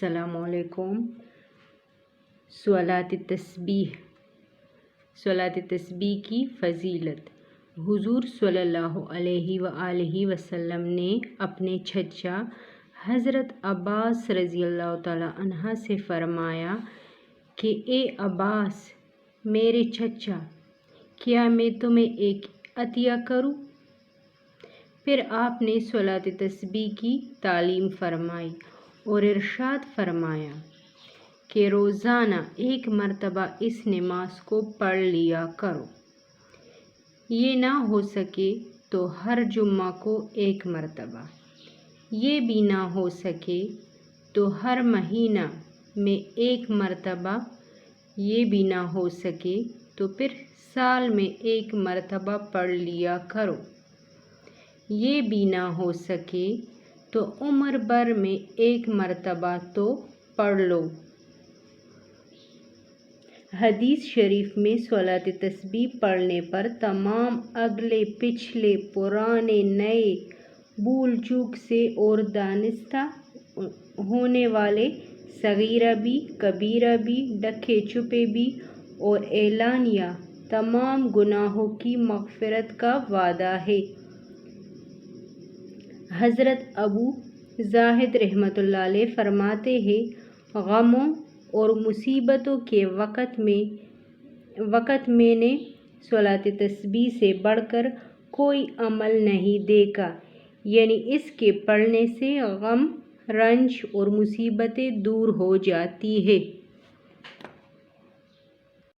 السلام علیکم۔ صلاۃ تسبیح کی فضیلت۔ حضور صلی اللہ علیہ وآلہ وسلم نے اپنے چچا حضرت عباس رضی اللہ تعالیٰ عنہ سے فرمایا کہ اے عباس میرے چچا، کیا میں تمہیں ایک عطیہ کروں؟ پھر آپ نے صلاۃ تسبیح کی تعلیم فرمائی اور ارشاد فرمایا کہ روزانہ 1 مرتبہ اس نماز کو پڑھ لیا کرو، یہ نہ ہو سکے تو ہر جمعہ کو 1 مرتبہ، یہ بھی نہ ہو سکے تو ہر مہینہ میں 1 مرتبہ، یہ بھی نہ ہو سکے تو پھر سال میں 1 مرتبہ پڑھ لیا کرو، یہ بھی نہ ہو سکے تو عمر بھر میں 1 مرتبہ تو پڑھ لو۔ حدیث شریف میں صلاۃ تسبیح پڑھنے پر تمام اگلے پچھلے پرانے نئے بھول چوک سے اور دانستہ ہونے والے صغیرہ بھی کبیرہ بھی ڈھکے چھپے بھی اور اعلانیہ تمام گناہوں کی مغفرت کا وعدہ ہے۔ حضرت ابو زاہد رحمۃ اللہ علیہ فرماتے ہیں، غموں اور مصیبتوں کے وقت میں نے صلاۃ تسبیح سے بڑھ کر کوئی عمل نہیں دیکھا، یعنی اس کے پڑھنے سے غم، رنج اور مصیبتیں دور ہو جاتی ہیں۔